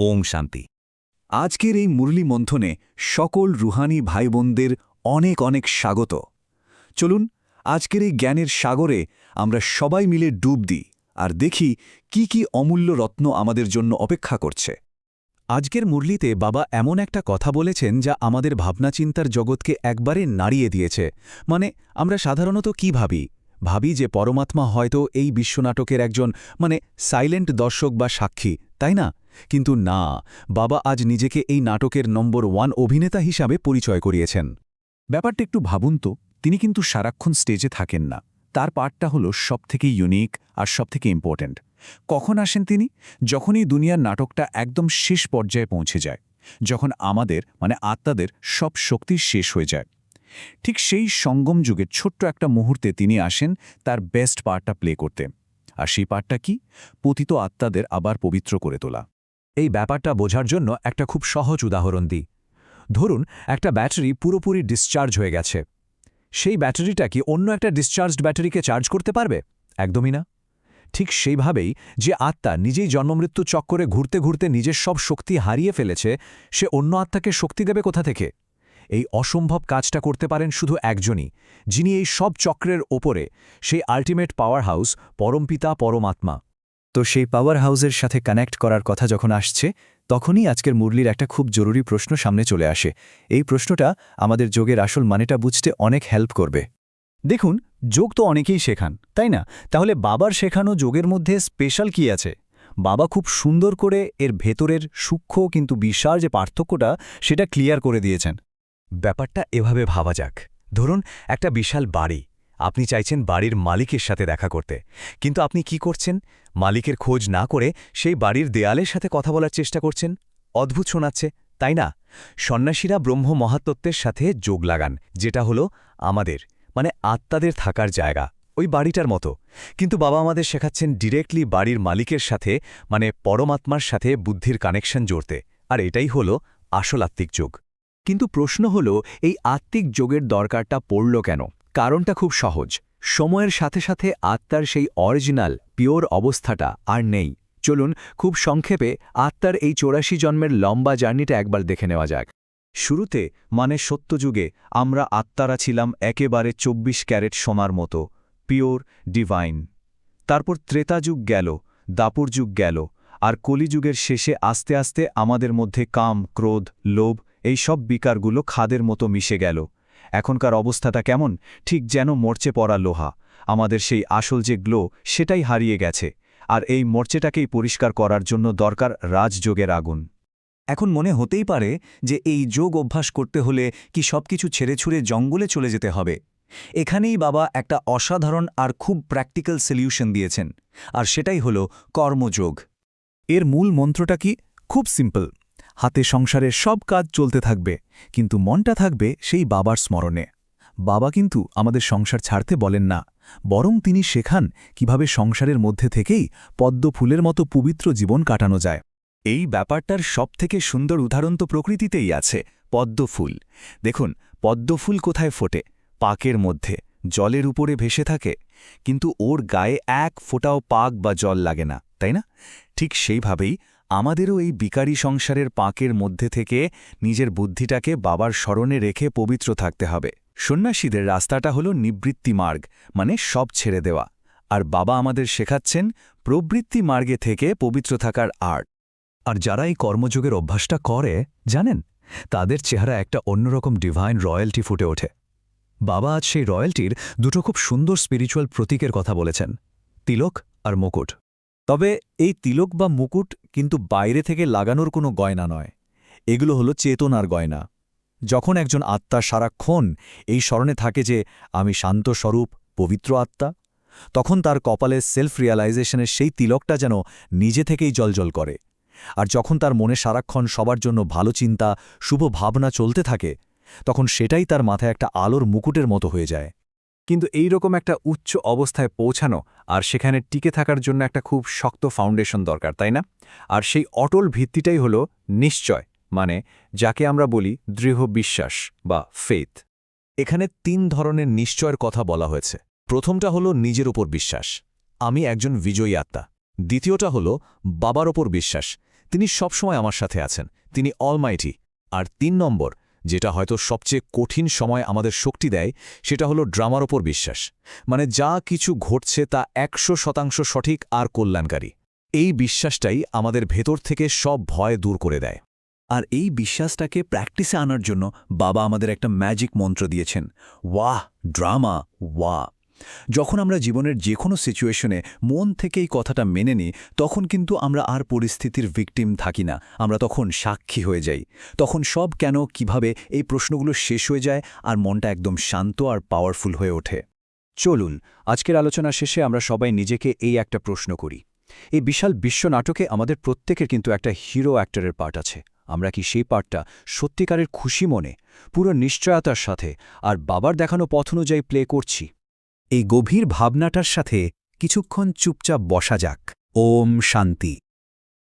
ওম শান্তি। আজকের এই মুরলী মন্থনে সকল রুহানি ভাই বোনদের অনেক অনেক স্বাগত। চলুন আজকের এই জ্ঞানের সাগরে আমরা সবাই মিলে ডুব দিই আর দেখি কি কি অমূল্য রত্ন আমাদের জন্য অপেক্ষা করছে। আজকের মুরলীতে বাবা এমন একটা কথা বলেছেন যা আমাদের ভাবনাচিন্তার জগৎকে একবারে নাড়িয়ে দিয়েছে। মানে আমরা সাধারণত কি ভাবি যে পরমাত্মা হয়তো এই বিশ্বনাটকের একজন সাইলেন্ট দর্শক বা সাক্ষী, তাই না? কিন্তু না, বাবা আজ নিজেকে এই নাটকের নম্বর 1 অভিনেতা হিসাবে পরিচয় করিয়েছেন। ব্যাপারটা একটু ভাবুন তো, তিনি কিন্তু সারাক্ষণ স্টেজে থাকেন না। তার পার্টটা হলো সবথেকে ইউনিক আর সবথেকে ইম্পর্ট্যান্ট। কখন আসেন তিনি? যখনই দুনিয়ার নাটকটা একদম শেষ পর্যায়ে পৌঁছে যায়, যখন আমাদের আত্মাদের সব শক্তি শেষ হয়ে যায়। ঠিক সেই সঙ্গম যুগের ছোট্ট একটা মুহূর্তে তিনি আসেন তার বেস্ট পার্টটা প্লে করতে। আর সেই পার্টটা কি? পতিত আত্মাদের আবার পবিত্র করে তোলা। এই ব্যাপারটা বোঝার জন্য একটা খুব সহজ উদাহরণ দিই। ধরুন একটা ব্যাটারি পুরোপুরি ডিসচার্জ হয়ে গেছে। সেই ব্যাটারিটা কি অন্য একটা ডিসচার্জড ব্যাটারিকে চার্জ করতে পারবে? একদমই না। ঠিক সেইভাবেই যে আত্মা নিজেই জন্মমৃত্যু চক্করে ঘুরতে ঘুরতে নিজের সব শক্তি হারিয়ে ফেলেছে, সে অন্য আত্মাকে শক্তি দেবে কোথা থেকে? এই অসম্ভব কাজটা করতে পারেন শুধু একজনই, যিনি এই সব চক্রের ওপরে, সেই আল্টিমেট পাওয়ার হাউস, পরমপিতা পরমাত্মা। তো সেই পাওয়ার হাউসের সাথে কানেক্ট করার কথা যখন আসছে, তখনই আজকের মুরলীর একটা খুব জরুরি প্রশ্ন সামনে চলে আসে। এই প্রশ্নটা আমাদের যোগের আসল মানেটা বুঝতে অনেক হেল্প করবে। দেখুন, যোগ তো অনেকেই শেখান, তাই না? তাহলে বাবার শেখানো যোগের মধ্যে স্পেশাল কি আছে? বাবা খুব সুন্দর করে এর ভেতরের সূক্ষ্ম কিন্তু বিশাল যে পার্থক্যটা, সেটা ক্লিয়ার করে দিয়েছেন। ব্যাপারটা এভাবে ভাবা যাক। ধরুন একটা বিশাল বাড়ি, আপনি চাইছেন বাড়ির মালিকের সাথে দেখা করতে, কিন্তু আপনি কি করছেন? মালিকের খোঁজ না করে সেই বাড়ির দেয়ালের সাথে কথা বলার চেষ্টা করছেন। অদ্ভুত শোনাচ্ছে, তাই না? সন্ন্যাসীরা ব্রহ্ম মহাতত্ত্বের সাথে যোগ লাগান, যেটা হলো আমাদের আত্মাদের থাকার জায়গা, ওই বাড়িটার মতো। কিন্তু বাবা আমাদের শেখাচ্ছেন ডিরেক্টলি বাড়ির মালিকের সাথে পরমাত্মার সাথে বুদ্ধির কানেকশন জোড়তে। আর এটাই হলো আসল আত্মিক যোগ। কিন্তু প্রশ্ন হলো, এই আত্মিক যোগের দরকারটা পড়ল কেন? কারণটা খুব সহজ। সময়ের সাথে সাথে আত্মার সেই অরিজিনাল পিওর অবস্থাটা আর নেই। চলুন খুব সংক্ষেপে আত্মার এই 84 জন্মের লম্বা জার্নিটা একবার দেখে নেওয়া যাক। শুরুতে সত্যযুগে আমরা আত্মারা ছিলাম একেবারে 24 ক্যারেট সোনার মতো, পিওর ডিভাইন। তারপর ত্রেতাযুগ গেল, দাপর যুগ গেল, আর কলিযুগের শেষে আস্তে আস্তে আমাদের মধ্যে কাম, ক্রোধ, লোভ এই সব বিকারগুলো খাদের মতো মিশে গেল। এখনকার অবস্থাটা কেমন? ঠিক যেন মরচে পড়া লোহা। আমাদের সেই আসল যে গ্লো, সেটাই হারিয়ে গেছে। আর এই মরচেটাকেই পরিষ্কার করার জন্য দরকার রাজযোগের আগুন। এখন মনে হতেই পারে যে এই যোগ অভ্যাস করতে হলে কি সবকিছু ছেড়ে ছুড়ে জঙ্গলে চলে যেতে হবে? এখানেই বাবা একটা অসাধারণ আর খুব প্র্যাকটিক্যাল সলিউশন দিয়েছেন, আর সেটাই হলো কর্মযোগ। এর মূল মন্ত্রটা কি? খুব সিম্পল। হাতে সংসারের সব কাজ চলতে থাকবে, কিন্তু মনটা থাকবে সেই বাবার স্মরণে। বাবা কিন্তু আমাদের সংসার ছাড়তে বলেন না, বরং তিনি শেখান কিভাবে সংসারের মধ্যে থেকেই পদ্ম ফুলের মতো পবিত্র জীবন কাটানো যায়। এই ব্যাপারটার সবথেকে সুন্দর উদাহরণ তো প্রকৃতিতেই আছে, পদ্মফুল। দেখুন, পদ্মফুল কোথায় ফোটে? পাকের মধ্যে, জলের উপরে ভেসে থাকে, কিন্তু ওর গায়ে এক ফোঁটাও পাক বা জল লাগে না, তাই না? ঠিক সেইভাবেই আমাদেরও এই বিকারী সংসারের পাকের মধ্যে থেকে নিজের বুদ্ধিটাকে বাবার স্মরণে রেখে পবিত্র থাকতে হবে। সন্ন্যাসীদের রাস্তাটা হলো নিবৃত্তি মার্গ, সব ছেড়ে দেওয়া। আর বাবা আমাদের শেখাচ্ছেন প্রবৃত্তি মার্গে থেকে পবিত্র থাকার আর্ট। আর যারা এই কর্মযোগের অভ্যাসটা করে, জানেন, তাদের চেহারা একটা অন্যরকম ডিভাইন রয়্যালটি ফুটে ওঠে। বাবা আজ সেই রয়্যালটির দুটো খুব সুন্দর স্পিরিচুয়াল প্রতীকের কথা বলেছেন, তিলক আর মুকুট। তবে এই তিলক বা মুকুট কিন্তু বাইরে থেকে লাগানোর কোনো গয়না নয়, এগুলো হলো চেতনার গয়না। যখন একজন আত্মা সারাক্ষণ এই স্মরণে থাকে যে আমি শান্ত স্বরূপ, পবিত্র আত্মা, তখন তার কপালে সেলফ রিয়ালাইজেশনের সেই তিলকটা যেন নিজে থেকেই জ্বলজ্বল করে। আর যখন তার মনে সারাক্ষণ সবার জন্য ভালো চিন্তা, শুভ ভাবনা চলতে থাকে, তখন সেটাই তার মাথায় একটা আলোর মুকুটের মতো হয়ে যায়। কিন্তু এই রকম একটা উচ্চ অবস্থায় পৌঁছানো আর সেখানে টিকে থাকার জন্য একটা খুব শক্ত ফাউন্ডেশন দরকার, তাই না? আর সেই অটল ভিত্তিটাই হলো নিশ্চয়, যাকে আমরা বলি দৃঢ় বিশ্বাস বা ফেথ। এখানে 3 ধরনের নিশ্চয়ের কথা বলা হয়েছে। প্রথমটা হলো নিজের উপর বিশ্বাস, আমি একজন বিজয়ী আত্মা। দ্বিতীয়টা হলো বাবার ওপর বিশ্বাস, তিনি সবসময় আমার সাথে আছেন, তিনি অলমাইটি। আর ৩ নম্বর, যেটা হয়তো সবচেয়ে কঠিন সময় আমাদের শক্তি দেয়, সেটা হলো ড্রামার ওপর বিশ্বাস। মানে যা কিছু ঘটছে তা ১০০% সঠিক আর কল্যাণকারী। এই বিশ্বাসটাই আমাদের ভেতর থেকে সব ভয় দূর করে দেয়। আর এই বিশ্বাসটাকে প্র্যাকটিসে আনার জন্য বাবা আমাদের একটা ম্যাজিক মন্ত্র দিয়েছেন, ওয়াহ ড্রামা ওয়াহ। যখন আমরা জীবনের যে কোনো সিচুয়েশনে মন থেকে এই কথাটা মেনে নিই, তখন কিন্তু আমরা আর পরিস্থিতির ভিকটিম থাকি না, আমরা তখন সাক্ষী হয়ে যাই। তখন সব কেন কিভাবে এই প্রশ্নগুলো শেষ হয়ে যায় আর মনটা একদম শান্ত আর পাওয়ারফুল হয়ে ওঠে। চলুন আজকের আলোচনা শেষে আমরা সবাই নিজেকে এই একটা প্রশ্ন করি। এই বিশাল বিশ্ব নাটকে আমাদের প্রত্যেকের কিন্তু একটা হিরো অ্যাক্টরের পার্ট আছে। আমরা কি সেই পার্টটা সত্যিকারের খুশি মনে, পুরো নিশ্চয়তার সাথে আর বাবার দেখানো পথ অনুযায়ী প্লে করছি? এই গভীর ভাবনাটার সাথে কিছুক্ষণ চুপচাপ বসা যাক। ওম শান্তি।